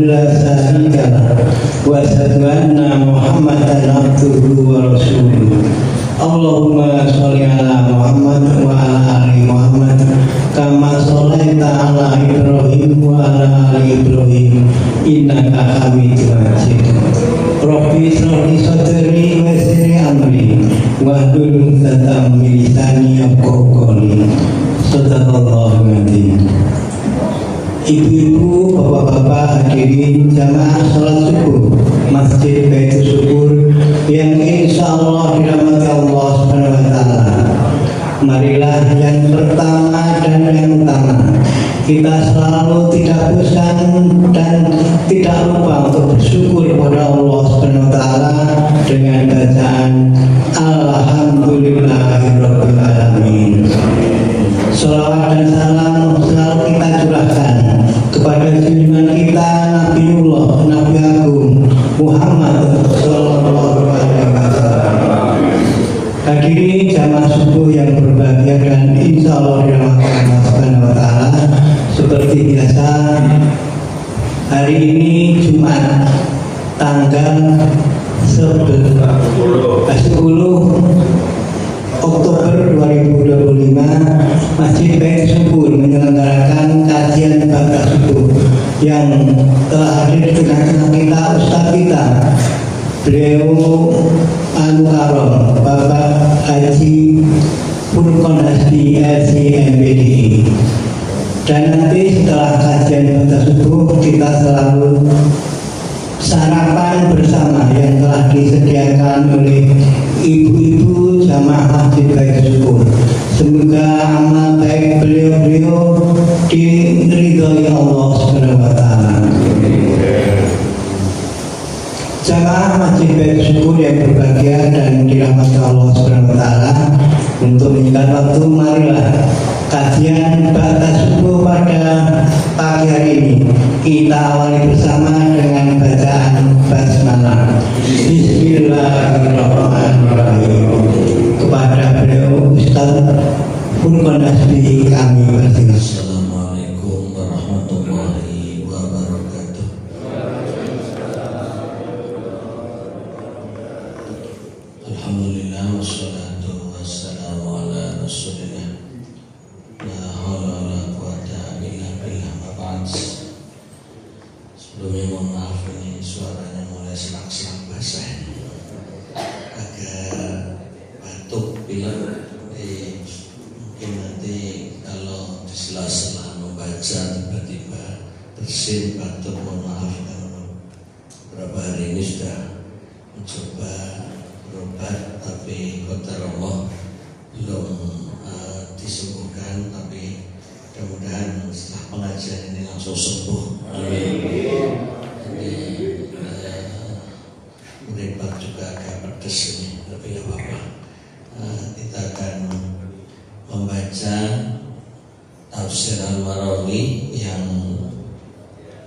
la syarika lahu wa asyhadu anna Muhammadan abduhu wa rasuluh. Allahumma sholli ala Muhammad wa ala ali Muhammad kama sholaita ala Ibrahim wa ala ali Ibrahim innaka Hamidum Majid. Rabbi shrah li sadri wa yassir li amri wahlul 'uqdatam min lisani yafqahu qawli. Shadaqallahu adzim. Ibu-ibu, bapak-bapak, hadirin jamaah salat subuh Masjid Baitul Syukur yang insya Allah dirahmati Allah Subhanahu wa Ta'ala. Marilah yang pertama dan yang utama, kita selalu tidak bosan dan tidak lupa untuk bersyukur kepada Allah Subhanahu wa Ta'ala dengan bacaan Alhamdulillahirabbil alamin. Shalawat dan salam selalu kita curahkan kepada junjungan kita Nabiullah Nabi Agung Muhammad Sallallahu Alaihi Wasallam. Hadirin jamaah subuh yang berbahagia dan insya Allah dirahmati Allah Subhanahu Wa Taala. Seperti biasa, hari ini Jumat tanggal 10 Oktober 2025, Masjid Baitul Syukur menyelenggarakan kajian bakat subuh yang telah hadir di tengah-tengah kita Ustaz kita, beliau Al-Mukarram Bapak Haji Furqon Hasbi LC-MPDI. Dan nanti setelah kajian bakat subuh kita selalu sarapan bersama yang telah disediakan oleh ibu-ibu jamaah Masjid Baitul Syukur. Semoga amal baik beliau-beliau diridhoi Allah Subhanahu wa Ta'ala. Jamaah Masjid Baitul Syukur yang berbahagia dan dirahmati Allah Subhanahu wa Ta'ala, untuk menyingkat waktu, marilah kajian bakat subuh pada pagi hari ini kita awali bersama dengan bacaan basmalah. Bismillahirrahmanirrahim. Kepada beliau Ustaz Furqon Hasbi kami bersiap. Assalamualaikum warahmatullahi wabarakatuh. Alhamdulillah wassalatu wassalamu ala rasulillah. La haula wala quwata illa billah. Sebelumnya mohon maaf, ini suaranya mulai selang-selang basah, agak batuk pilek. Mungkin nanti kalau di sela-sela membaca tiba-tiba bersin batuk, mohon maaf. Beberapa hari ini sudah mencoba berobat, tapi qadarullah belum disembuhkan. Tapi mudah-mudahan setelah pengajian ini langsung sembuh. Amin. Ini meripat juga agak pedes ini, tapi tidak apa-apa. Kita akan membaca tafsir Al-Marawi yang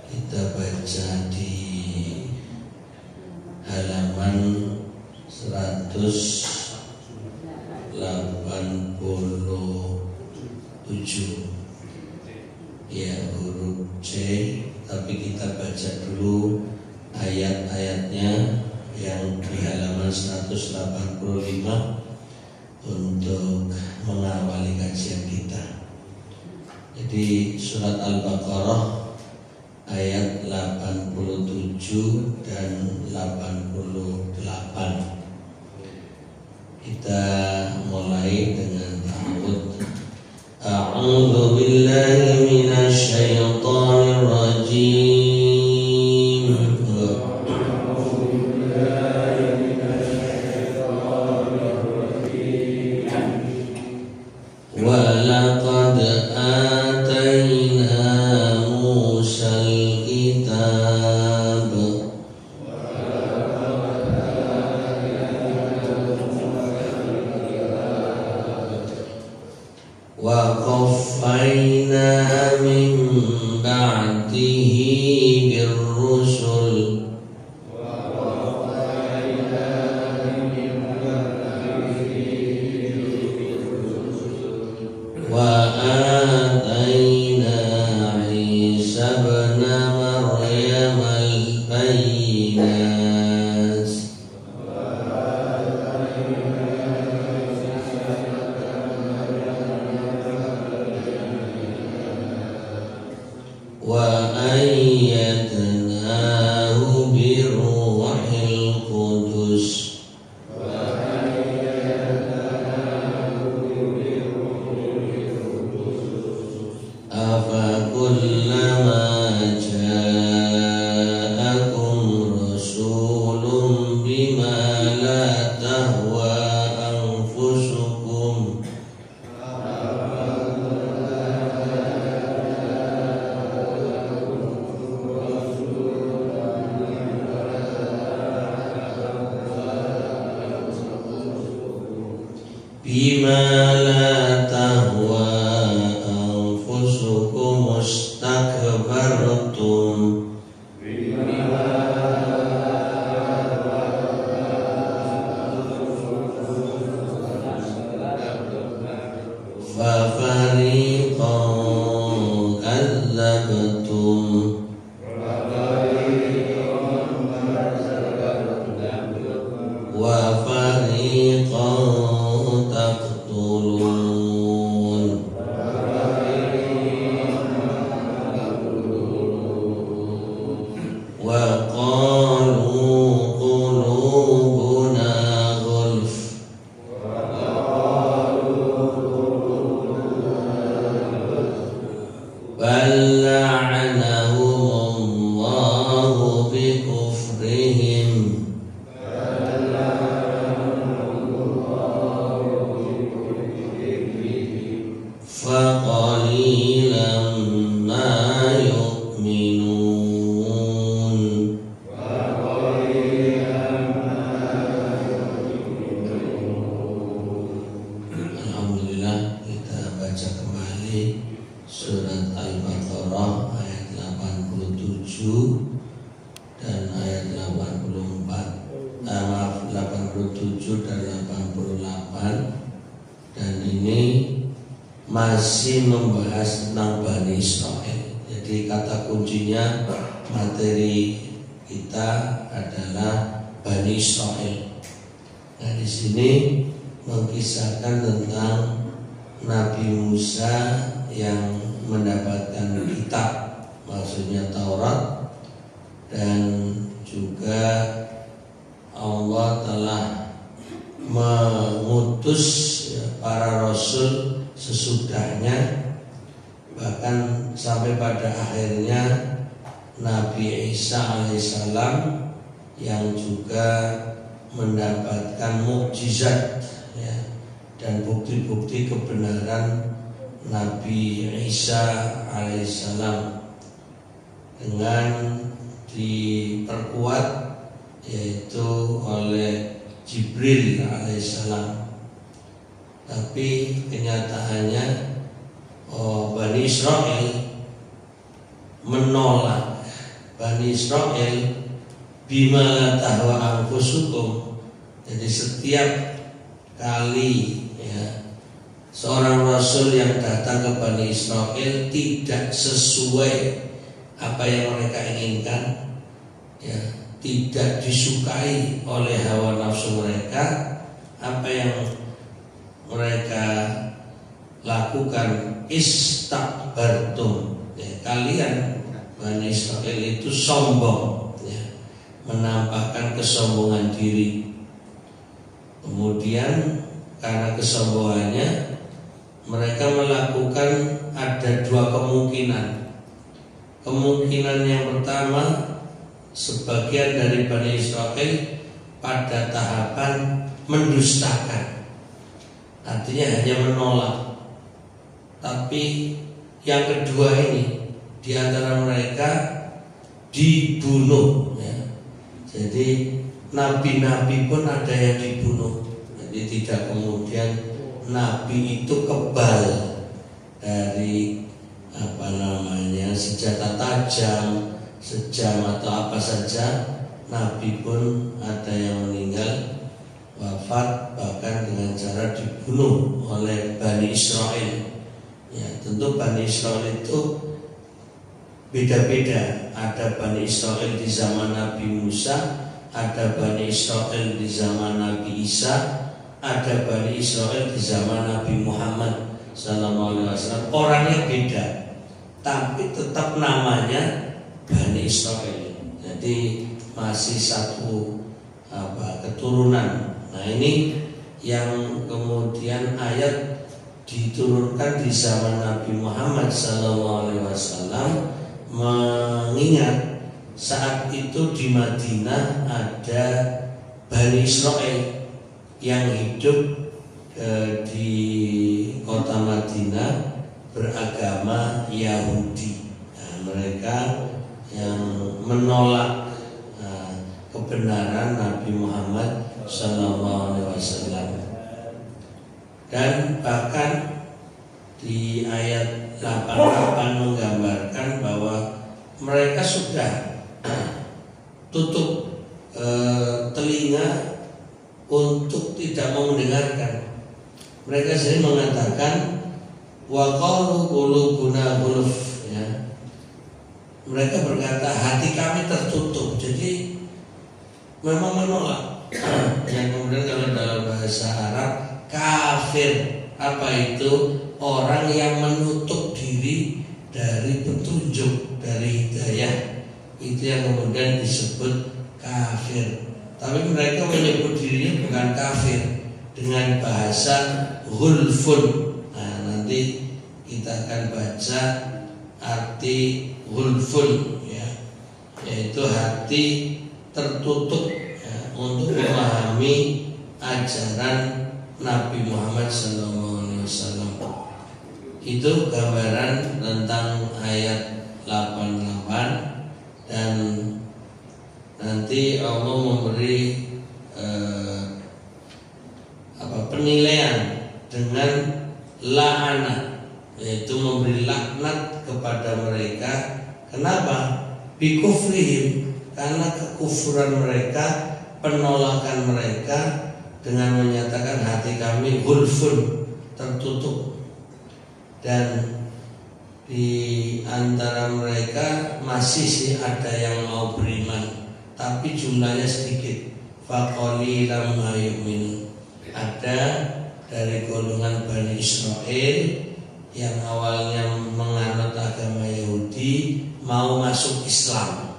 kita baca di halaman 187, ya, huruf C. Tapi kita baca dulu ayat-ayatnya yang di halaman 185 untuk mengawali kajian kita. Jadi surat Al-Baqarah ayat 87 dan 88. Kita mulai dengan ta'awudz. A'udzu billahi minasy syaithanir rajim. Wa laqad atayna Musal kitab wa qaffayna min ba'dihi birrusul wa atayna Isa ibn مريم البينات وأيدناه بروح القدس أفكلما جاءكم رسول بما لا تهوى أنفسكم استكبرتم ففريقا كذبتم وفريقا تقتلون وقالوا قلوبنا غلف بل لعنهم الله بكفرهم فقليلا ما يؤمنون. Alhamdulillah, kita baca kembali surat Al-Baqarah ayat 87 dan ayat 87 dan 88, dan ini masih membahas tentang Bani Israel. Jadi kata kuncinya materi kita adalah Bani Israel. Nah, di sini mengisahkan tentang Nabi Musa yang mendapatkan kitab, maksudnya Taurat, dan juga Allah telah mengutus para rasul sesudahnya, bahkan sampai pada akhirnya Nabi Isa alaihissalam yang juga mendapatkan mukjizat ya, dan bukti-bukti kebenaran Nabi Isa alaihissalam dengan diperkuat yaitu oleh Jibril alaihissalam. Tapi kenyataannya Bani Israel menolak. Bani Israel bima la tahwa anfusukum. Jadi setiap kali ya, seorang rasul yang datang ke Bani Israel tidak sesuai apa yang mereka inginkan ya, tidak disukai oleh hawa nafsu mereka, apa yang mereka lakukan, istakbartum ya, kalian Bani Israel itu sombong ya, menampakkan kesombongan diri. Kemudian karena kesombongannya mereka melakukan ada dua kemungkinan. Kemungkinan yang pertama, sebagian dari Bani Israel pada tahapan mendustakan, artinya hanya menolak. Tapi yang kedua ini, di antara mereka dibunuh ya. Jadi nabi-nabi pun ada yang dibunuh. Jadi tidak kemudian nabi itu kebal dari senjata tajam, sejam atau apa saja. Nabi pun ada yang meninggal, wafat, bahkan dengan cara dibunuh oleh Bani Israel. Ya, tentu Bani Israel itu beda-beda. Ada Bani Israel di zaman Nabi Musa, ada Bani Israel di zaman Nabi Isa, ada Bani Israel di zaman Nabi Muhammad SAW. Orangnya beda, tapi tetap namanya Bani Israel. Jadi masih satu keturunan. Nah ini yang kemudian ayat diturunkan di zaman Nabi Muhammad SAW, mengingat saat itu di Madinah ada Bani Israel yang hidup di kota Madinah beragama Yahudi. Nah, mereka yang menolak kebenaran Nabi Muhammad SAW. Dan bahkan di ayat 88 menggambarkan bahwa mereka sudah tutup telinga untuk tidak mau mendengarkan. Mereka sendiri mengatakan wa qalu qulubuna ghulf, ya. Mereka berkata hati kami tertutup. Jadi memang menolak. Yang kemudian kalau dalam bahasa Arab kafir, apa itu? Orang yang menutup diri dari petunjuk, dari hidayah. Itu yang kemudian disebut kafir. Tapi mereka menyebut dirinya bukan kafir, dengan bahasa ghulfun. Nah, nanti kita akan baca arti ghulfun, ya, yaitu hati tertutup, ya, untuk memahami ajaran Nabi Muhammad SAW. Itu gambaran tentang ayat 88. Dan nanti Allah memberi penilaian dengan la'anah, yaitu memberi laknat kepada mereka. Kenapa? Bikufrihim, karena kekufuran mereka, penolakan mereka, dengan menyatakan hati kami ghulfun, tertutup. Dan di antara mereka masih sih ada yang mau beriman, tapi jumlahnya sedikit. Faqalilan ma yu'minun. Ada dari golongan Bani Israel yang awalnya menganut agama Yahudi mau masuk Islam,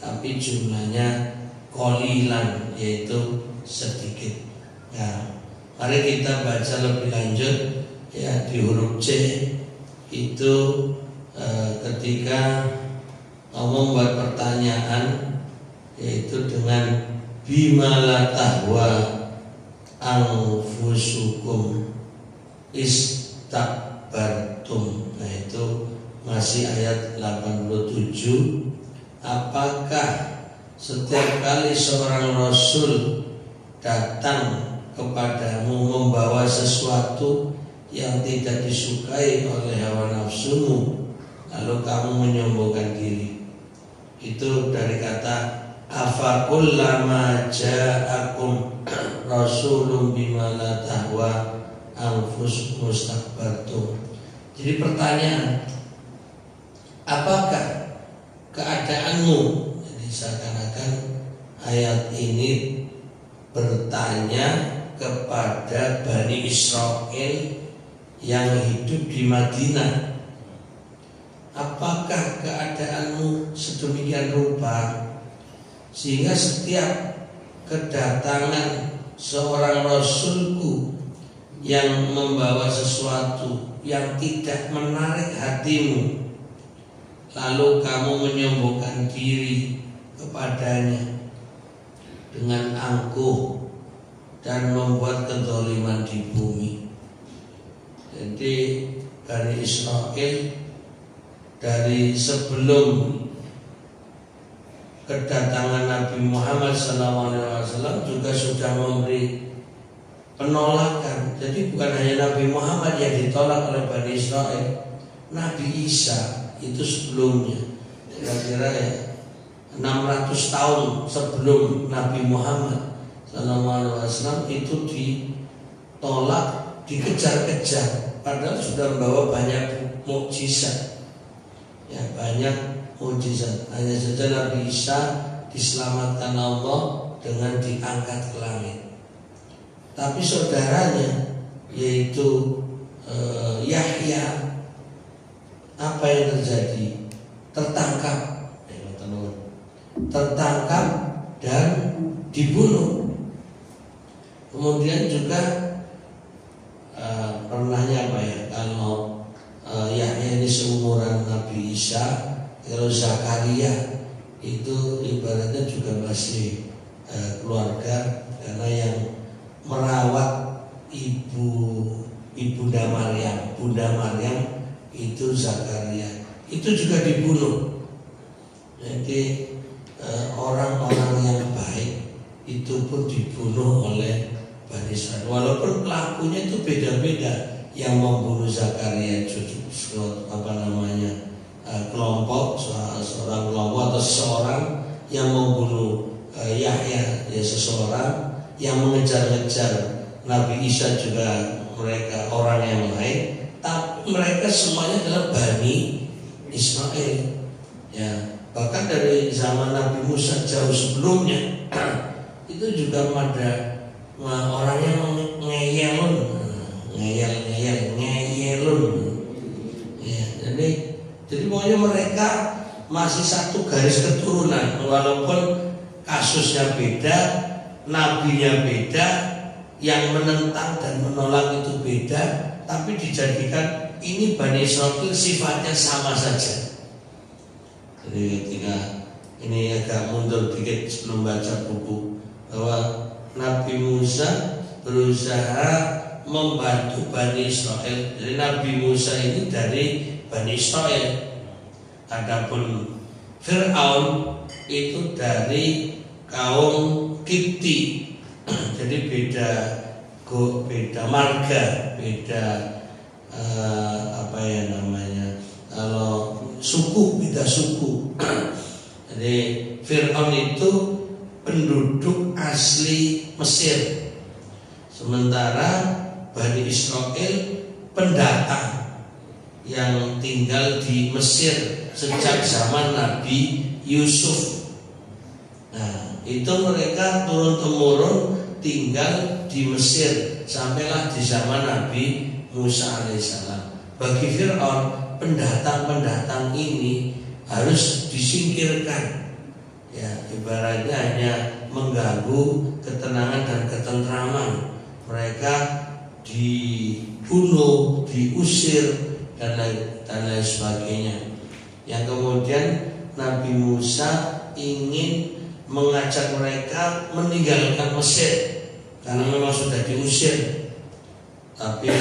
tapi jumlahnya qalilan, yaitu sedikit. Nah, mari kita baca lebih lanjut, ya, di huruf C. Itu ketika Allah membuat pertanyaan, yaitu dengan bimala tahwa anfusukum istakbartum. Nah, itu masih ayat 87. Apakah setiap kali seorang Rasul datang kepadamu membawa sesuatu yang tidak disukai oleh hawa nafsumu, lalu kamu menyombongkan diri? Itu dari kata afakullama ja'akum rasulun bima la tahwa anfus mustakbartum. Jadi pertanyaan, apakah keadaanmu? Jadi seakan-akan ayat ini bertanya kepada Bani Israel yang hidup di Madinah, apakah keadaanmu sedemikian rupa sehingga setiap kedatangan seorang Rasulku yang membawa sesuatu yang tidak menarik hatimu, lalu kamu menyombongkan diri kepadanya dengan angkuh dan membuat kezaliman di bumi. Jadi Bani Israel dari sebelum kedatangan Nabi Muhammad SAW juga sudah memberi penolakan. Jadi bukan hanya Nabi Muhammad yang ditolak oleh Bani Israel, Nabi Isa itu sebelumnya, kira-kira ya 600 tahun sebelum Nabi Muhammad SAW itu ditolak, dikejar-kejar, padahal sudah membawa banyak mukjizat. Ya, banyak mukjizat. Hanya saja Nabi Isa diselamatkan Allah dengan diangkat ke langit. Tapi saudaranya yaitu Yahya, apa yang terjadi? Tertangkap dan dibunuh. Kemudian juga pernahnya apa ya, kalau Yahya ini seumuran Nabi Isa, kalau Zakaria itu ibaratnya juga masih keluarga, karena yang merawat Bunda Maryam itu Zakaria, itu juga dibunuh. Jadi orang-orang yang baik itu pun dibunuh oleh Bani Israil. Walaupun pelakunya itu beda-beda. Yang membunuh Zakaria kelompok, seorang kelompok atau seseorang. Yang membunuh Yahya ya seseorang. Yang mengejar-ngejar Nabi Isa juga mereka orang yang lain. Tapi mereka semuanya adalah Bani Israil. Ya, bahkan dari zaman Nabi Musa jauh sebelumnya itu juga ada orang yang ngeyelun ya, jadi pokoknya mereka masih satu garis keturunan, walaupun kasusnya beda, nabinya beda, yang menentang dan menolak itu beda, tapi dijadikan ini Bani Israil sifatnya sama saja. Jadi ketika ini agak mundur dikit sebelum baca buku, bahwa Nabi Musa berusaha membantu Bani Israil. Jadi Nabi Musa ini dari Bani Israil. Adapun Fir'aun itu dari kaum Kipti. Jadi beda marga, beda kalau suku, beda suku. Jadi Fir'aun itu penduduk asli Mesir, sementara Bani Israil pendatang yang tinggal di Mesir sejak zaman Nabi Yusuf. Nah, itu mereka turun-temurun tinggal di Mesir sampailah di zaman Nabi Musa alaihissalam. Bagi Fir'aun, pendatang-pendatang ini harus disingkirkan. Ya, ibaratnya hanya mengganggu ketenangan dan ketentraman. Mereka dibunuh, diusir dan lain sebagainya. Yang kemudian Nabi Musa ingin mengajak mereka meninggalkan Mesir karena memang sudah diusir, tapi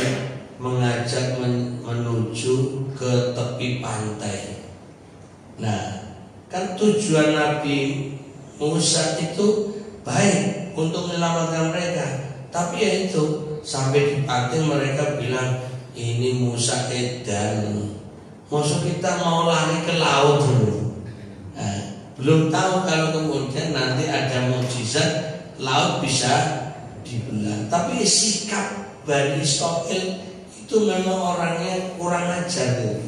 mengajak menuju ke tepi pantai. Nah, kan tujuan Nabi Musa itu baik untuk menyelamatkan mereka, tapi ya itu sampai di pantai mereka bilang ini Musa edan, maksud kita mau lari ke laut dulu. Nah, belum tahu kalau kemudian nanti ada mukjizat laut bisa dibelah. Tapi sikap Bani Israil itu memang orangnya kurang ajar.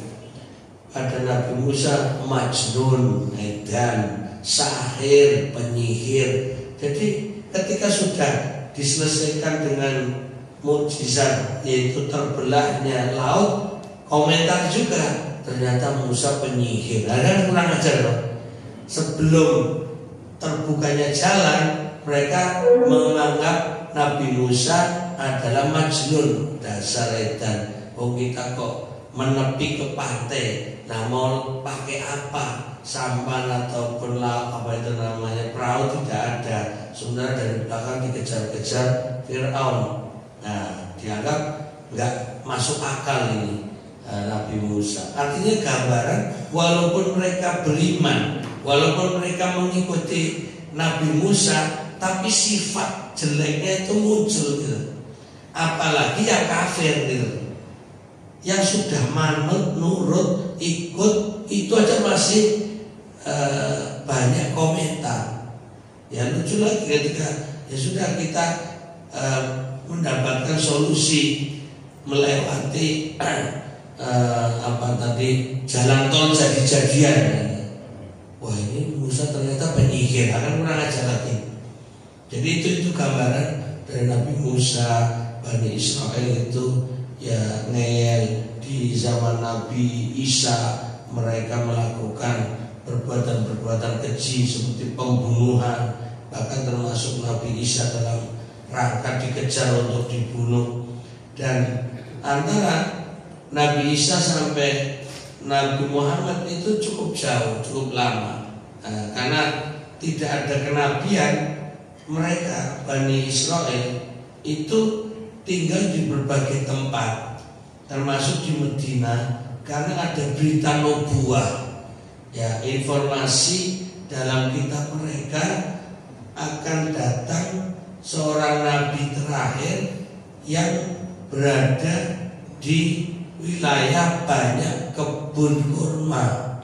Ada Nabi Musa majnun, edan, sahir, penyihir. Jadi ketika sudah diselesaikan dengan mukjizat yaitu terbelahnya laut, komentar juga ternyata Musa penyihir. Ada kurang ajar loh. Sebelum terbukanya jalan, mereka menganggap Nabi Musa adalah majnun, dasar edan. Oh, kita kok menepi ke pantai. Nah, mau pakai apa? Sampan ataupun perahu tidak ada. Sebenarnya dari belakang dikejar-kejar Fir'aun. Nah, dianggap nggak masuk akal ini Nabi Musa. Artinya gambaran, walaupun mereka beriman, walaupun mereka mengikuti Nabi Musa, tapi sifat jeleknya itu muncul gitu. Apalagi yang kafir gitu, yang sudah manut, nurut, ikut, itu aja masih banyak komentar. Ya lucu lagi ketika ya sudah kita mendapatkan solusi melewati jalan tol jadi-jadian. Wah, ini Musa ternyata penyihir, akan kurang ajar lagi. Jadi itu gambaran dari Nabi Musa, Bani Israel itu ya ngeyel. Di zaman Nabi Isa mereka melakukan perbuatan-perbuatan keji seperti pembunuhan, bahkan termasuk Nabi Isa dalam rangka dikejar untuk dibunuh. Dan antara Nabi Isa sampai Nabi Muhammad itu cukup jauh, cukup lama. Karena tidak ada kenabian, mereka Bani Israel itu tinggal di berbagai tempat, termasuk di Medina, karena ada berita nubuah. Ya, informasi dalam kitab mereka akan datang seorang nabi terakhir yang berada di wilayah banyak kebun kurma.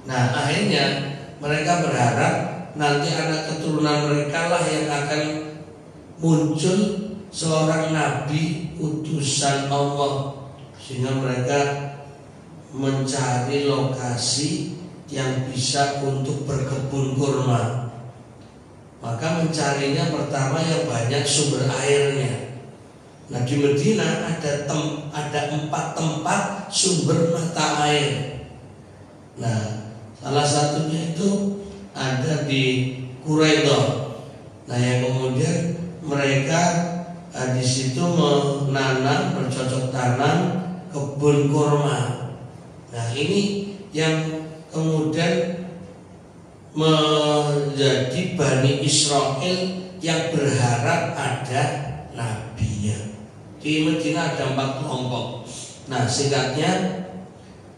Nah, akhirnya mereka berharap nanti anak keturunan mereka lah yang akan muncul seorang nabi utusan Allah, sehingga mereka mencari lokasi yang bisa untuk berkebun kurma. Maka mencarinya pertama yang banyak sumber airnya. Nah, di Medina ada 4 tempat sumber mata air. Nah, salah satunya itu ada di Quraidah. Nah, yang kemudian mereka di situ menanam, bercocok tanam kebun kurma. Nah, ini yang kemudian menjadi Bani Israel yang berharap ada nabinya. Di Medina ada 4 kelompok. Nah, singkatnya,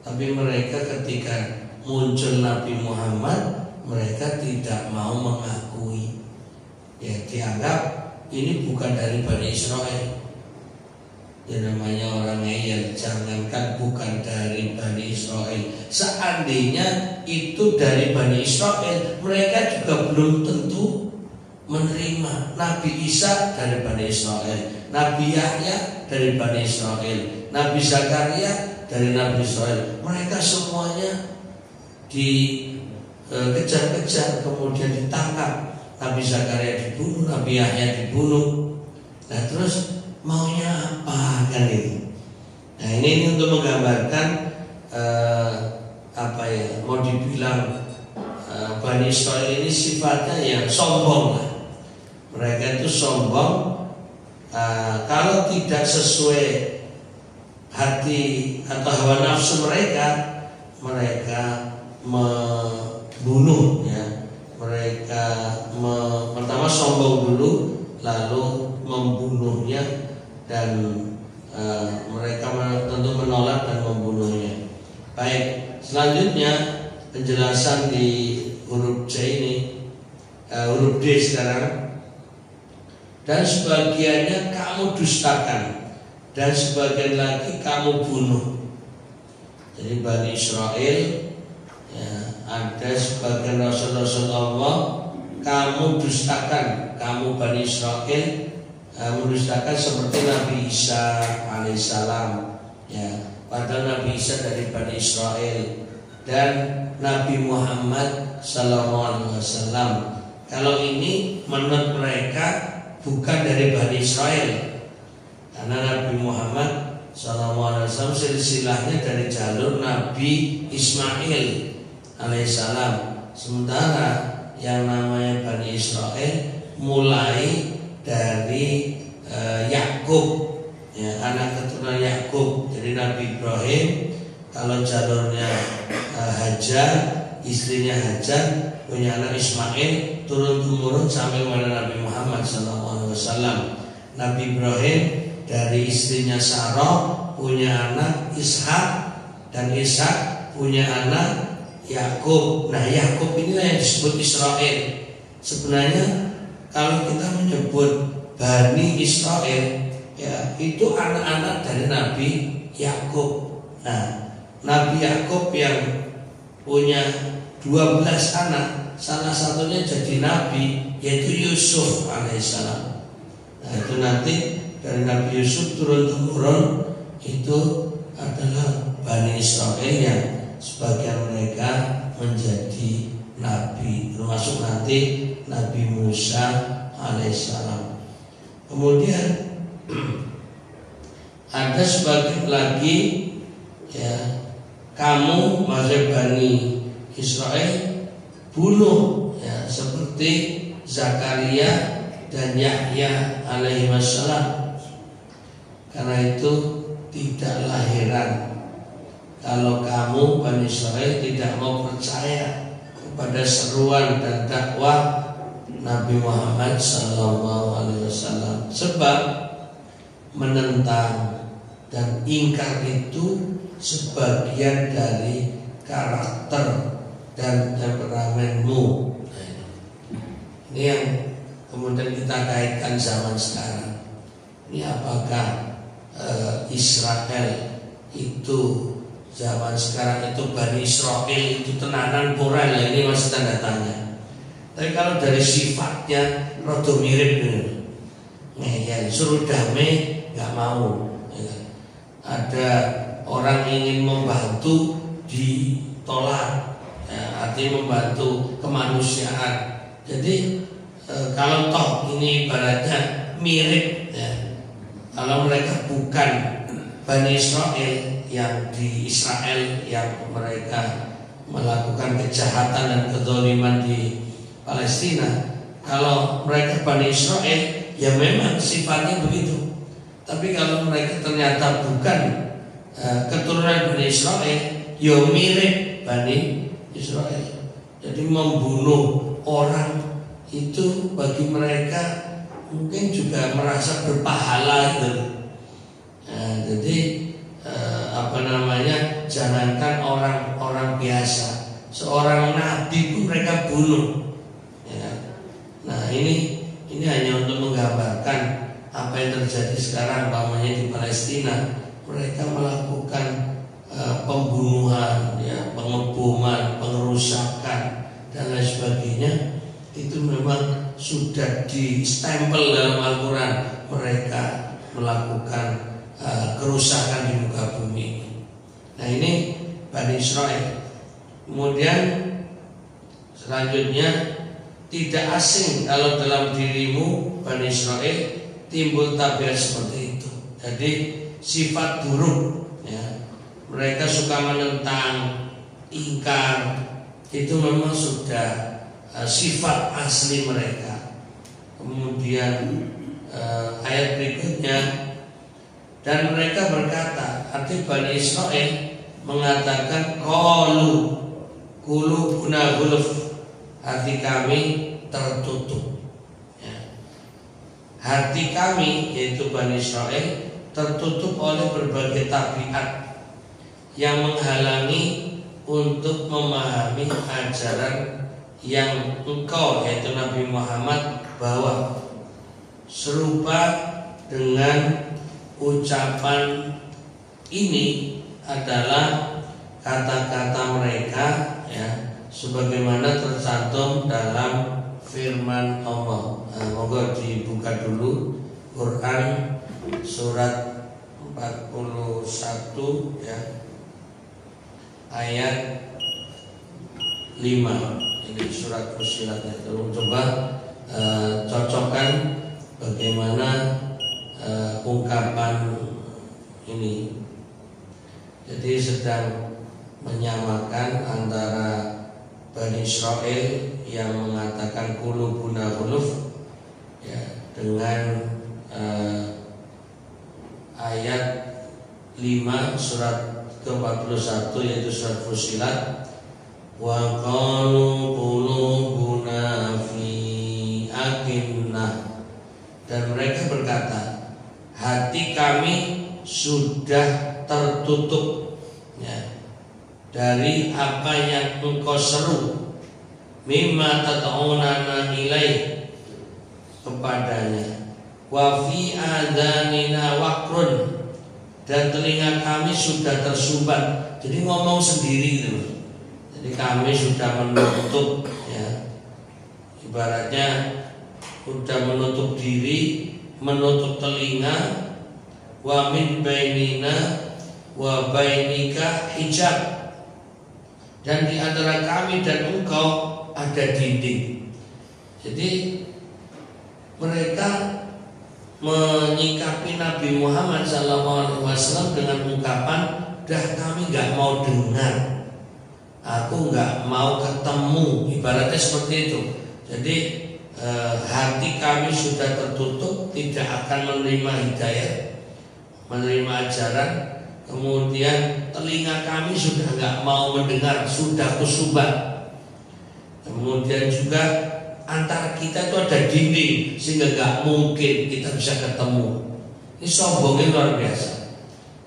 tapi mereka ketika muncul Nabi Muhammad, mereka tidak mau mengakui. Ya, dianggap ini bukan dari Bani Israel. Ya, namanya orang ngeyel, jangankan bukan dari Bani Israel, seandainya itu dari Bani Israel, mereka juga belum tentu menerima. Nabi Isa dari Bani Israel, Nabi Yahya dari Bani Israel, Nabi Zakaria dari Nabi Israel. Mereka semuanya dikejar-kejar, kemudian ditangkap. Nabi Zakaria dibunuh, Nabi Yahya dibunuh. Nah, terus maunya apa kan ini? Nah, ini untuk menggambarkan mau dibilang Bani Israel ini sifatnya ya sombong lah. Mereka itu sombong. Kalau tidak sesuai hati atau hawa nafsu mereka, mereka membunuh ya. Mereka pertama sombong dulu, lalu membunuhnya, dan mereka tentu menolak dan membunuhnya. Baik, selanjutnya penjelasan di huruf C ini, huruf D sekarang. Dan sebagiannya kamu dustakan, dan sebagian lagi kamu bunuh. Jadi Bani Israel ya, ada sebagian rasul-rasul Allah kamu dustakan, kamu Bani Israel mendustakan, seperti Nabi Isa alaihissalam ya, padahal Nabi Isa dari Bani Israel, dan Nabi Muhammad sallallahu alaihi wasallam. Kalau ini menurut mereka bukan dari Bani Israel, karena Nabi Muhammad sallallahu alaihi wasallam silsilahnya dari jalur Nabi Ismail alaihissalam. Sementara yang namanya Bani Israel mulai dari Yakub ya, anak keturunan Yakub. Jadi Nabi Ibrahim, kalau jalurnya Hajar, istrinya Hajar, punya anak Ismail, turun-temurun sampai kepada Nabi Muhammad SAW. Nabi Ibrahim dari istrinya Sarah punya anak Ishak, dan Ishak punya anak Yakub. Nah, Yakub inilah yang disebut Israel. Sebenarnya kalau kita menyebut Bani Israel ya, itu anak-anak dari Nabi Yakub. Nah, Nabi Yakub yang punya 12 anak, salah satunya jadi nabi, yaitu Yusuf alaihissalam. Nah, itu nanti dari Nabi Yusuf turun-temurun itu adalah Bani Israel yang sebagian mereka menjadi nabi, termasuk nanti Nabi Musa alaihissalam. Kemudian ada sebagian lagi, ya, kamu maksud Bani Israel bunuh, ya, seperti Zakaria dan Yahya alaihi wassalam. Karena itu tidaklah heran kalau kamu Bani Israel tidak mau percaya kepada seruan dan dakwah Nabi Muhammad SAW, sebab menentang dan ingkar itu sebagian dari karakter dan temperamenmu. Ini yang kemudian kita kaitkan zaman sekarang. Ini apakah Israel itu zaman sekarang itu Bani Israel itu tenanan pura, lah ini masih tanda tanya. Tapi kalau dari sifatnya rada mirip ngeyel, suruh damai nggak mau, ya. Ada orang ingin membantu ditolak, ya, artinya membantu kemanusiaan. Jadi kalau toh ini ibaratnya mirip, ya, kalau mereka bukan Bani Israel yang di Israel yang mereka melakukan kejahatan dan kezaliman di Palestina, kalau mereka Bani Israel ya memang sifatnya begitu. Tapi kalau mereka ternyata bukan keturunan Bani Israel, ya mirip Bani Israel. Jadi membunuh orang itu bagi mereka mungkin juga merasa berpahala gitu. Jadi jangankan orang-orang biasa, seorang nabi pun mereka bunuh, ya. Nah ini hanya untuk menggambarkan apa yang terjadi sekarang, umpamanya di Palestina. Mereka melakukan pembunuhan, ya, pengeboman, pengerusakan dan lain sebagainya. Itu memang sudah di-stempel dalam Al-Quran. Mereka melakukan kerusakan di muka bumi. Nah ini Bani Israel. Kemudian selanjutnya, tidak asing kalau dalam dirimu Bani Israel timbul tabiat seperti itu. Jadi sifat buruk, ya, mereka suka menentang, ingkar, itu memang sudah sifat asli mereka. Kemudian ayat berikutnya, dan mereka berkata, arti Bani Israel mengatakan qulubuna ghulf, hati kami tertutup, ya. Hati kami, yaitu Bani Israel, tertutup oleh berbagai tabiat yang menghalangi untuk memahami ajaran yang engkau, yaitu Nabi Muhammad, bawa. Serupa dengan ucapan ini adalah kata-kata mereka, ya, sebagaimana tercantum dalam firman Allah. Moga dibuka dulu Quran surat 41, ya, ayat 5. Ini surat Fussilat. Coba cocokkan bagaimana ungkapan ini. Jadi sedang menyamakan antara Bani Israel yang mengatakan qulubuna ghulf, ya, dengan ayat 5 surat ke-41, yaitu surat Fussilat. Wa qalu qulubuna fi akinnah, dan mereka berkata, hati kami sudah tertutup, ya, dari apa yang engkau seru, mimma tata'unana ilaih, kepadanya. Wa fi adhanina waqrun, dan telinga kami sudah tersumbat. Jadi ngomong sendiri gitu. Jadi kami sudah menutup, ya, ibaratnya sudah menutup diri, menutup telinga. Wa min bainina, wa bainika hijab, dan di antara kami dan engkau ada dinding. Jadi mereka menyikapi Nabi Muhammad SAW dengan ungkapan, dah kami nggak mau dengar, aku nggak mau ketemu, ibaratnya seperti itu. Jadi hati kami sudah tertutup, tidak akan menerima hidayah, menerima ajaran. Kemudian telinga kami sudah nggak mau mendengar, sudah kusumbat. Kemudian juga antara kita itu ada dinding, sehingga nggak mungkin kita bisa ketemu. Ini sombongnya luar biasa.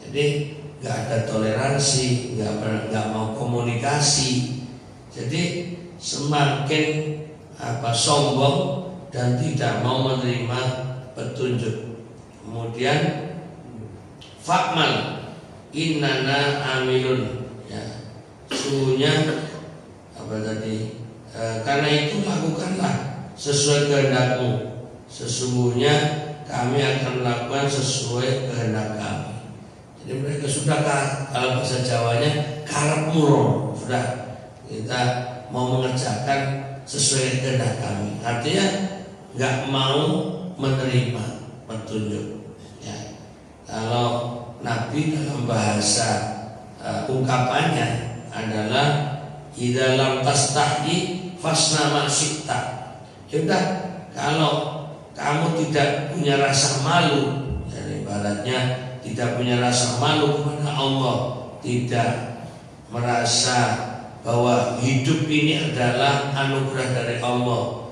Jadi nggak ada toleransi, nggak mau komunikasi. Jadi semakin sombong dan tidak mau menerima petunjuk. Kemudian fakmal innana amilun, ya, sungguhnya apa tadi? Karena itu lakukanlah sesuai kehendakmu, sesungguhnya kami akan melakukan sesuai kehendak kami. Jadi mereka sudah, kalau bahasa Jawanya, karep murung, sudah kita mau mengerjakan sesuai kehendak kami. Artinya nggak mau menerima petunjuk. Ya. Kalau Nabi dalam bahasa ungkapannya adalah idza lam tastahi fasna ma syi'ta. Sudah, kalau kamu tidak punya rasa malu, yani ibaratnya tidak punya rasa malu kepada Allah, tidak merasa bahwa hidup ini adalah anugerah dari Allah,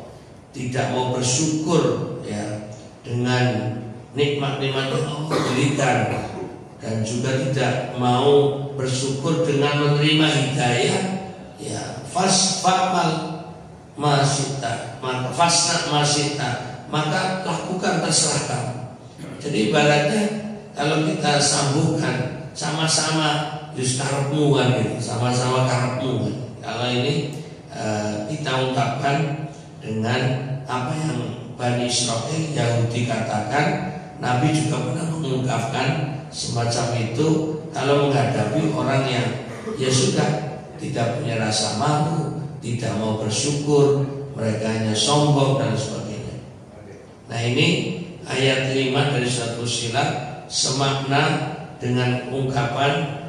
tidak mau bersyukur ya dengan nikmat-nikmat yang Allah berikan, dan juga tidak mau bersyukur dengan menerima hidayah, ya fasfa'mal masita, maka fasna masita, maka lakukan terserah kamu. Jadi ibaratnya kalau kita sambungkan, sama-sama karepmu kan gitu, sama-sama karepmu kan. Kalau ini kita ungkapkan dengan apa yang Bani Israil Yahudi katakan, Nabi juga pernah mengungkapkan semacam itu kalau menghadapi orang yang ya sudah tidak punya rasa malu, tidak mau bersyukur, mereka hanya sombong dan sebagainya. Nah ini ayat 5 dari surat Fussilat semakna dengan ungkapan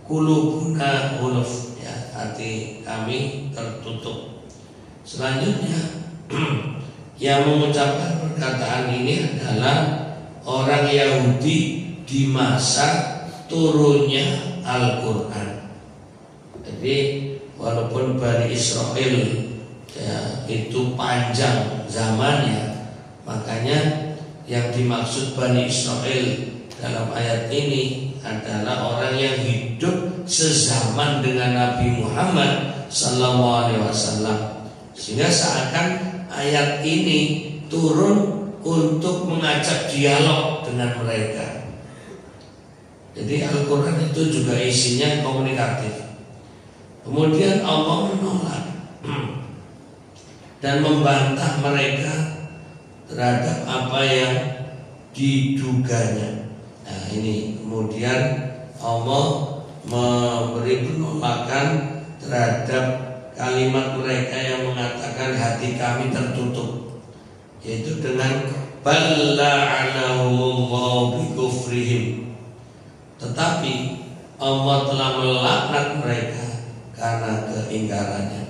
qulubuna ghulf, ya, hati kami tertutup. Selanjutnya yang mengucapkan perkataan ini adalah orang Yahudi di masa turunnya Al-Quran. Jadi walaupun Bani Israil ya, itu panjang zamannya, makanya yang dimaksud Bani Israil dalam ayat ini adalah orang yang hidup sezaman dengan Nabi Muhammad SAW. Sehingga seakan ayat ini turun untuk mengajak dialog dengan mereka. Jadi Al-Quran itu juga isinya komunikatif. Kemudian Allah menolak dan membantah mereka terhadap apa yang diduganya. Nah ini kemudian Allah memberi penolakan terhadap kalimat mereka yang mengatakan hati kami tertutup, yaitu dengan balla'anahumullahu bikufrihim. Tetapi Allah telah melaknat mereka karena keingkarannya.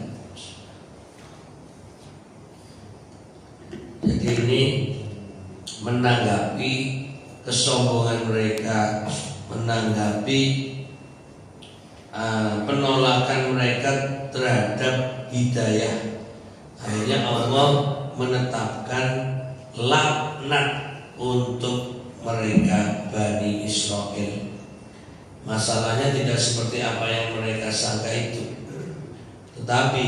Jadi ini menanggapi kesombongan mereka, menanggapi penolakan mereka terhadap hidayah. Akhirnya Allah menetapkan laknat untuk mereka Bani Israil. Masalahnya tidak seperti apa yang mereka sangka itu, tetapi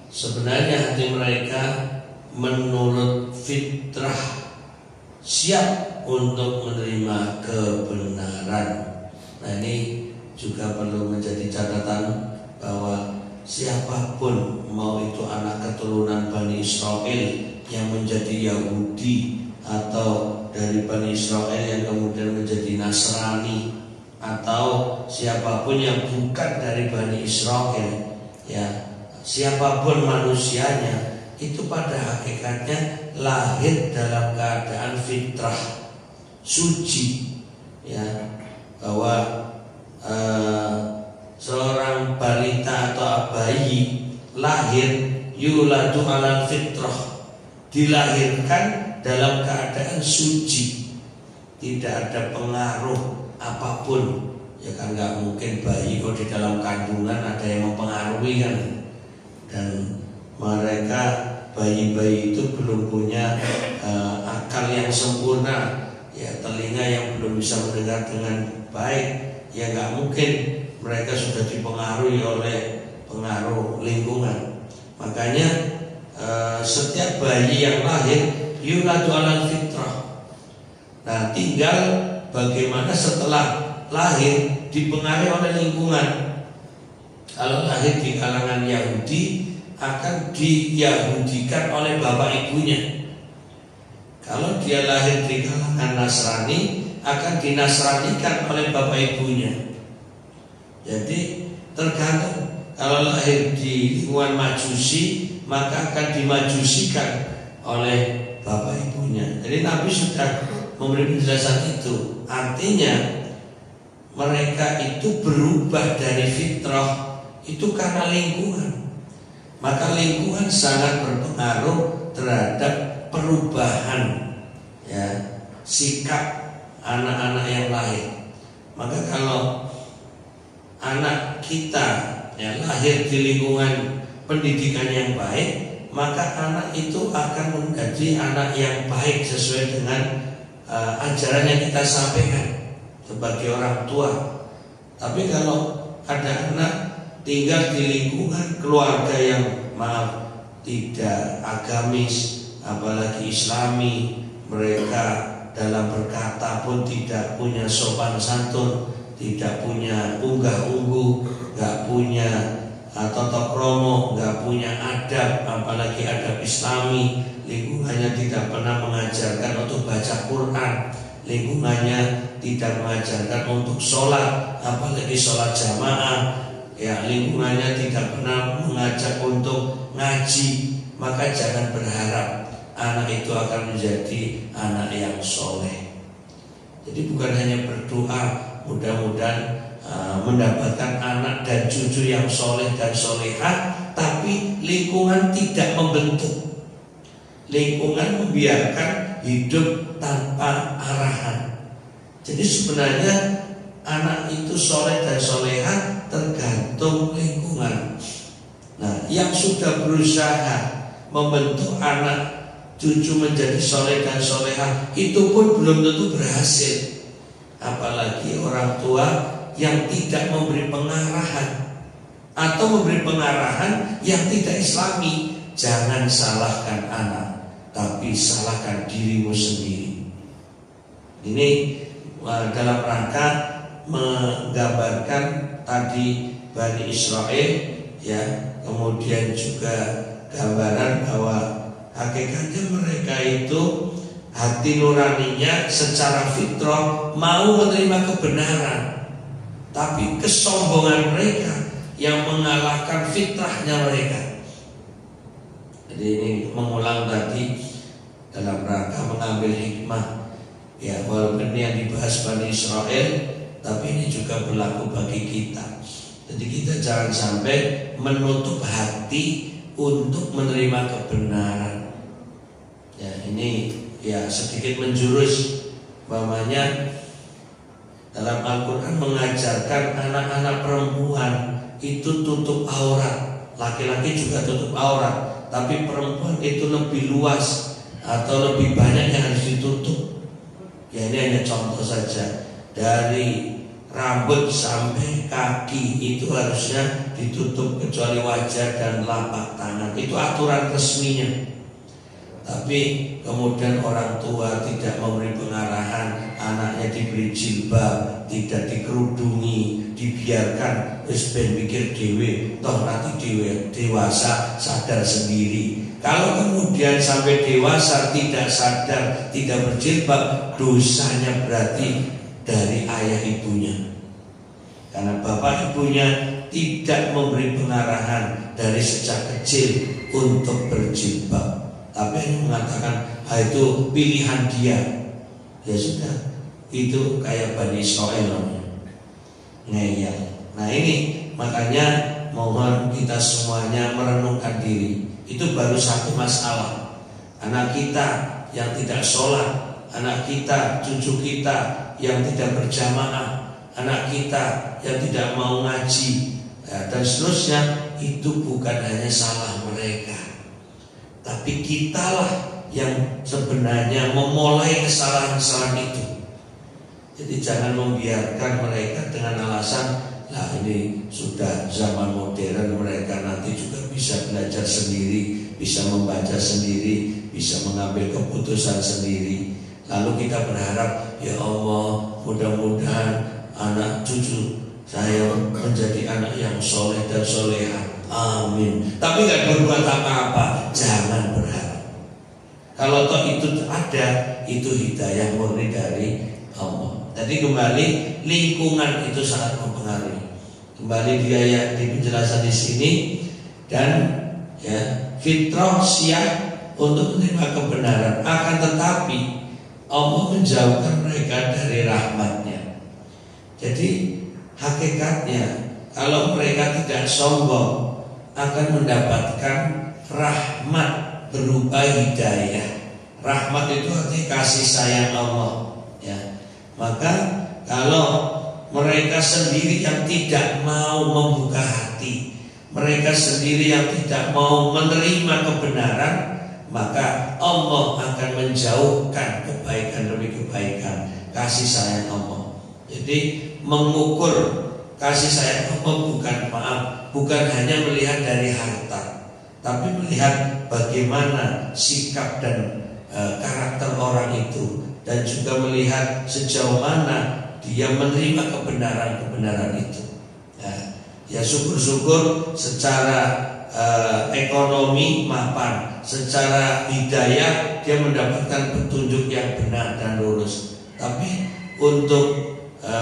sebenarnya hati mereka menurut fitrah siap untuk menerima kebenaran. Nah ini juga perlu menjadi catatan bahwa siapapun, mau itu anak keturunan Bani Israil yang menjadi Yahudi atau dari Bani Israil yang kemudian menjadi Nasrani, atau siapapun yang bukan dari Bani Israel, ya, siapapun manusianya, itu pada hakikatnya lahir dalam keadaan fitrah, suci, ya, bahwa seorang balita atau bayi lahir yuladu alal fitrah, dilahirkan dalam keadaan suci, tidak ada pengaruh apapun. Ya kan nggak mungkin bayi kok di dalam kandungan ada yang mempengaruhi kan. Dan mereka bayi-bayi itu belum punya akal yang sempurna, ya, telinga yang belum bisa mendengar dengan baik. Ya nggak mungkin mereka sudah dipengaruhi oleh pengaruh lingkungan. Makanya setiap bayi yang lahir yuladu alal fitrah. Nah, tinggal bagaimana setelah lahir dipengaruhi oleh lingkungan. Kalau lahir di kalangan Yahudi akan diyahudikan oleh bapak ibunya. Kalau dia lahir di kalangan Nasrani akan dinasranikan oleh bapak ibunya. Jadi tergantung. Kalau lahir di lingkungan Majusi maka akan dimajusikan oleh bapak ibunya. Jadi Nabi sudah memberi penjelasan itu. Artinya mereka itu berubah dari fitrah itu karena lingkungan. Maka lingkungan sangat berpengaruh terhadap perubahan, ya, sikap anak-anak yang lahir. Maka kalau anak kita, ya, lahir di lingkungan pendidikan yang baik, maka anak itu akan menjadi anak yang baik sesuai dengan ajaran yang kita sampaikan sebagai orang tua. Tapi kalau ada anak tinggal di lingkungan keluarga yang tidak agamis, apalagi Islami, mereka dalam berkata pun tidak punya sopan santun, tidak punya unggah-ungguh, gak punya toto kromo, gak punya adab, apalagi adab Islami. Lingkungannya tidak pernah mengajarkan untuk baca Quran, lingkungannya tidak mengajarkan untuk sholat, apalagi sholat jamaah, ya, lingkungannya tidak pernah mengajak untuk ngaji. Maka jangan berharap anak itu akan menjadi anak yang soleh. Jadi bukan hanya berdoa mudah-mudahan mendapatkan anak dan cucu yang soleh dan solehah, tapi lingkungan tidak membentuk. Lingkungan membiarkan hidup tanpa arahan. Jadi sebenarnya anak itu soleh dan solehah tergantung lingkungan. Nah, yang sudah berusaha membentuk anak cucu menjadi soleh dan solehah itu pun belum tentu berhasil. Apalagi orang tua yang tidak memberi pengarahan atau memberi pengarahan yang tidak Islami. Jangan salahkan anak, tapi salahkan dirimu sendiri. Ini dalam rangka menggambarkan tadi Bani Israel, ya, kemudian juga gambaran bahwa hakikatnya mereka itu hati nuraninya secara fitrah mau menerima kebenaran, tapi kesombongan mereka yang mengalahkan fitrahnya mereka. Jadi ini mengulang tadi dalam rangka mengambil hikmah, ya, walaupun ini yang dibahas Bani Israel, tapi ini juga berlaku bagi kita. Jadi kita jangan sampai menutup hati untuk menerima kebenaran. Ya, ini ya sedikit menjurus, umpamanya dalam Al-Quran mengajarkan anak-anak perempuan itu tutup aurat, laki-laki juga tutup aurat, tapi perempuan itu lebih luas atau lebih banyak yang harus ditutup. Ya, ini hanya contoh saja. Dari rambut sampai kaki itu harusnya ditutup kecuali wajah dan telapak tangan. Itu aturan resminya. Tapi kemudian orang tua tidak memberi pengarahan, anaknya diberi jilbab, tidak dikerudungi, dibiarkan wis ben mikir dhewe, toh nanti dewasa sadar sendiri. Kalau kemudian sampai dewasa tidak sadar, tidak berjilbab, dosanya berarti dari ayah ibunya. Karena bapak ibunya tidak memberi pengarahan dari sejak kecil untuk berjilbab, tapi hanya mengatakan itu pilihan dia. Ya sudah, itu kayak Bani Israel ngeyel. Nah ini makanya mohon kita semuanya merenungkan diri. Itu baru satu masalah. Anak kita yang tidak sholat, anak kita, cucu kita yang tidak berjamaah, anak kita yang tidak mau ngaji, dan seterusnya. Itu bukan hanya salah mereka, tapi kitalah yang sebenarnya memulai kesalahan-kesalahan itu. Jadi jangan membiarkan mereka dengan alasan ini sudah zaman modern, mereka nanti juga bisa belajar sendiri, bisa membaca sendiri, bisa mengambil keputusan sendiri. Lalu kita berharap, ya Allah, mudah-mudahan anak cucu saya menjadi anak yang soleh dan soleha. Amin. Tapi gak berbuat apa-apa, jangan berharap. Kalau toh itu ada, itu hidayah murni dari Allah. Jadi kembali, lingkungan itu sangat mempengaruhi. Kembali dia ya di penjelasan di sini, dan ya fitrah siap untuk menerima kebenaran. Akan tetapi Allah menjauhkan mereka dari rahmatnya. Jadi hakikatnya kalau mereka tidak sombong akan mendapatkan rahmat berupa hidayah. Rahmat itu artinya kasih sayang Allah, ya. Maka kalau mereka sendiri yang tidak mau membuka hati, mereka sendiri yang tidak mau menerima kebenaran, maka Allah akan menjauhkan kebaikan demi kebaikan, kasih sayang Allah. Jadi mengukur kasih sayang Allah bukan hanya melihat dari harta, tapi melihat bagaimana sikap dan karakter orang itu, dan juga melihat sejauh mana dia menerima kebenaran itu. Ya syukur-syukur secara ekonomi mapan, secara hidayah dia mendapatkan petunjuk yang benar dan lurus. Tapi untuk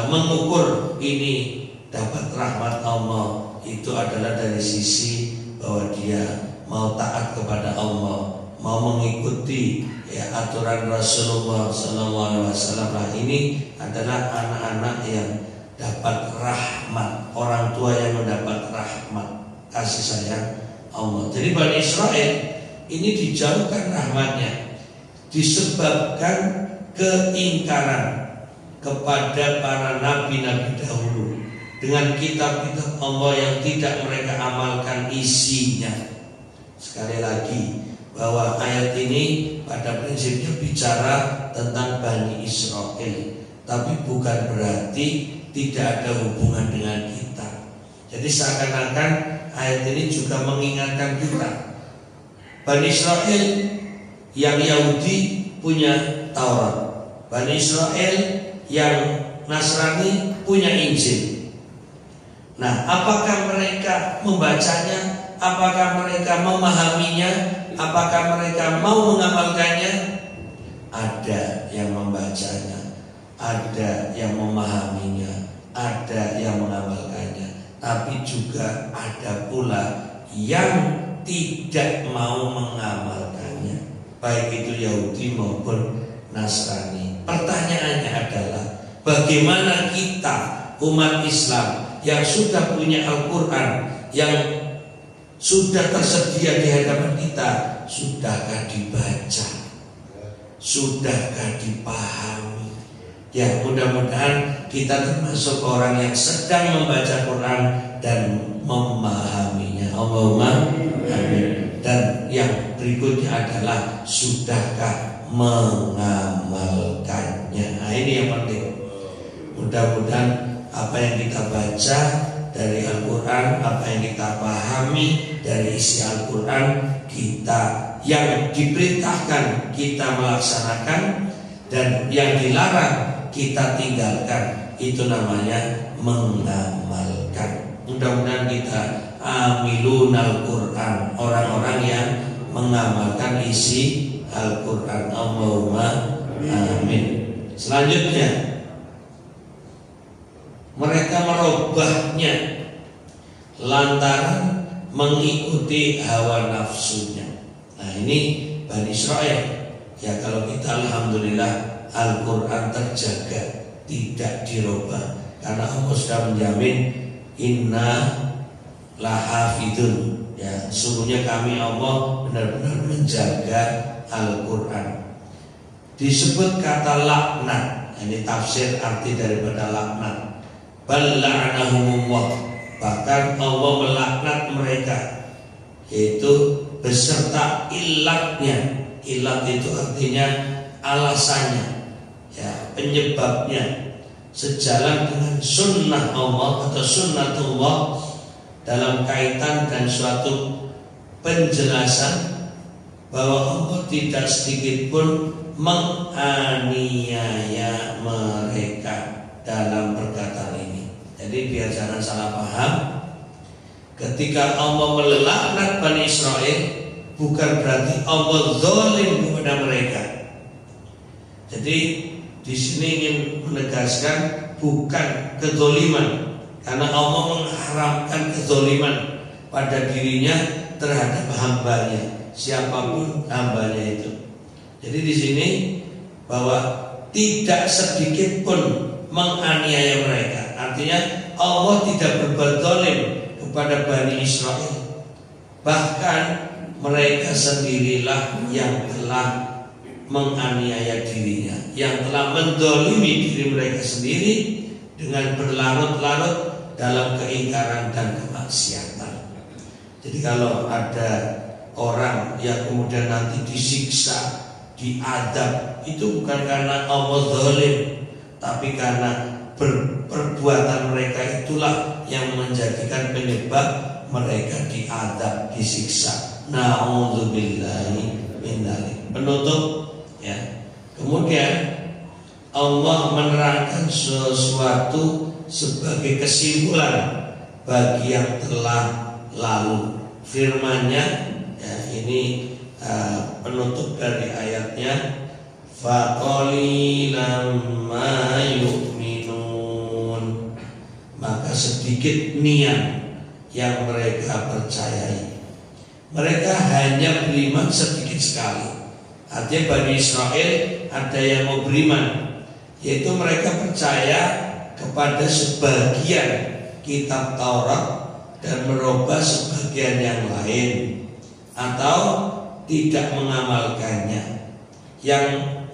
mengukur ini dapat rahmat Allah, itu adalah dari sisi bahwa dia mau taat kepada Allah, mau mengikuti aturan Rasulullah SAW. Nah, ini adalah anak-anak yang dapat rahmat, orang tua yang mendapat rahmat, kasih sayang Allah. Jadi Bani Israel ini dijauhkan rahmatnya disebabkan keingkaran kepada para nabi-nabi dahulu dengan kitab-kitab Allah yang tidak mereka amalkan isinya. Sekali lagi, bahwa ayat ini pada prinsipnya bicara tentang Bani Israel, tapi bukan berarti tidak ada hubungan dengan kita. Jadi seakan-akan ayat ini juga mengingatkan kita, Bani Israel yang Yahudi punya Taurat, Bani Israel yang Nasrani punya Injil. Nah, apakah mereka membacanya? Apakah mereka memahaminya? Apakah mereka mau mengamalkannya? Ada yang membacanya, ada yang memahaminya, ada yang mengamalkannya. Tapi juga ada pula yang tidak mau mengamalkannya, baik itu Yahudi maupun Nasrani. Pertanyaannya adalah, bagaimana kita umat Islam yang sudah punya Al-Quran, yang sudah tersedia di hadapan kita, sudahkah dibaca? Sudahkah dipahami? Ya, mudah-mudahan kita termasuk orang yang sedang membaca Quran dan memahaminya. Allahumma amin. Dan yang berikutnya adalah, sudahkah mengamalkannya? Nah, ini yang penting. Mudah-mudahan apa yang kita baca dari Al-Quran, apa yang kita pahami dari isi Al-Quran, kita yang diperintahkan kita melaksanakan, dan yang dilarang kita tinggalkan. Itu namanya mengamalkan. Mudah-mudahan kita amilun Al-Quran, orang-orang yang mengamalkan isi Al-Quran. Allahumma amin. Selanjutnya, mereka merubahnya lantaran mengikuti hawa nafsunya. Nah ini Bani Israel. Ya kalau kita alhamdulillah Al-Quran terjaga, tidak dirubah, karena Allah sudah menjamin inna lahafidun. Ya, sungguhnya kami Allah benar-benar menjaga Al-Quran. Disebut kata laknat, ini tafsir arti daripada laknat. Bal la'anahumullah, bahkan Allah melaknat mereka, yaitu beserta ilatnya. Ilat itu artinya alasannya, ya, penyebabnya, sejalan dengan sunnah Allah atau sunnatullah dalam kaitan dan suatu penjelasan bahwa Allah tidak sedikit pun menganiaya mereka dalam perkataan ini. Jadi biar jangan salah paham, ketika Allah melaknat Bani Israel bukan berarti Allah zalim kepada mereka. Jadi di sini ingin menegaskan bukan kezaliman, karena Allah mengharamkan kezaliman pada dirinya terhadap hambanya, siapapun hambanya itu. Jadi di sini bahwa tidak sedikit pun menganiaya mereka, artinya Allah tidak berbuat zalim kepada Bani Israel, bahkan mereka sendirilah yang telah menganiaya dirinya, yang telah mendolimi diri mereka sendiri dengan berlarut-larut dalam keingkaran dan kemaksiatan. Jadi kalau ada orang yang kemudian nanti disiksa, diadab, itu bukan karena Allah zalim, tapi karena perbuatan mereka itulah yang menjadikan penyebab mereka diadab, disiksa. Na'udzubillahi min dzalik. Penutup, ya. Kemudian Allah menerangkan sesuatu sebagai kesimpulan bagi yang telah lalu. Firman-Nya, ya, ini penutup dari ayatnya, faqalilan ma yu'minun, maka sedikit niat yang mereka percayai. Mereka hanya beriman sedikit sekali. Artinya Bani Israel ada yang mau beriman, yaitu mereka percaya kepada sebagian kitab Taurat dan merubah sebagian yang lain, atau tidak mengamalkannya. Yang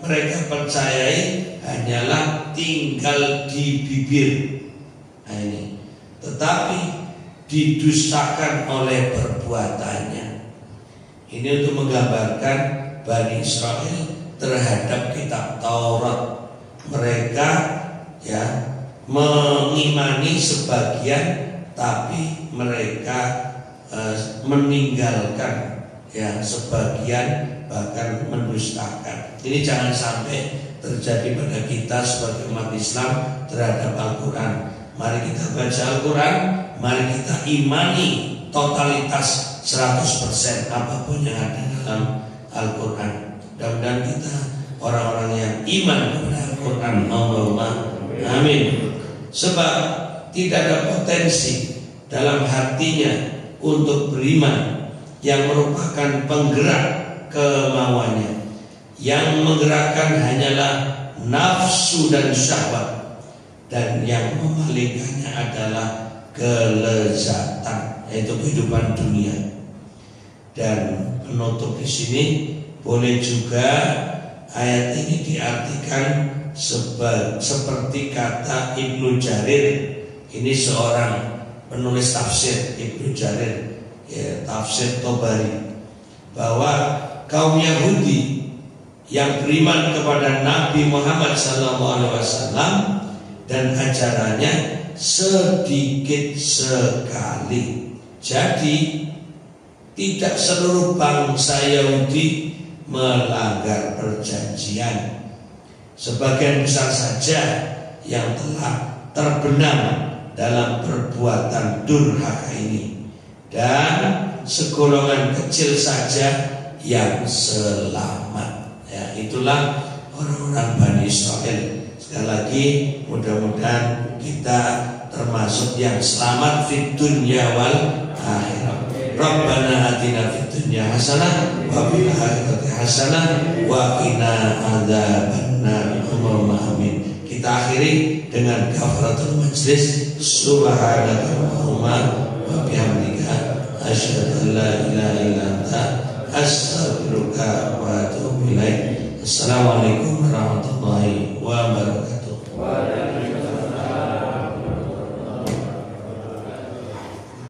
mereka percayai hanyalah tinggal di bibir. Nah ini, tetapi didustakan oleh perbuatannya. Ini untuk menggambarkan Bani Israel terhadap kitab Taurat. Mereka, ya, mengimani sebagian, tapi mereka meninggalkan, ya, sebagian, bahkan mendustakan. Ini jangan sampai terjadi pada kita sebagai umat Islam terhadap Al-Quran. Mari kita baca Al-Quran, mari kita imani totalitas 100% apapun yang ada dalam Al-Quran. Mudah-mudahan kita orang-orang yang iman kepada Al-Quran. Allahumma amin. Sebab tidak ada potensi dalam hatinya untuk beriman yang merupakan penggerak kemauannya. Yang menggerakkan hanyalah nafsu dan syahwat, dan yang memalingkannya adalah kelezatan, yaitu kehidupan dunia. Dan penutup di sini boleh juga ayat ini diartikan seperti kata Ibnu Jarir. Ini seorang penulis tafsir, Ibnu Jarir, ya, tafsir Tobari, bahwa kaum Yahudi yang beriman kepada Nabi Muhammad SAW dan ajarannya sedikit sekali. Jadi tidak seluruh bangsa Yahudi melanggar perjanjian. Sebagian besar saja yang telah terbenam dalam perbuatan durhaka ini, dan segolongan kecil saja yang selamat. Ya, itulah orang-orang Bani Israel. Sekali lagi, mudah-mudahan kita termasuk yang selamat fid dunya wal akhirah. Rabbana atina fid dunya hasanah wa fil akhirati hasanah wa qina adzabannar. Allahumma amin. Kita akhiri dengan kafaratul majlis. Subhanakallahumma wa bihamdika asyhadu an la ilaha illa anta astaghfiruka wa atubu ilaik. Assalamualaikum warahmatullahi wabarakatuh.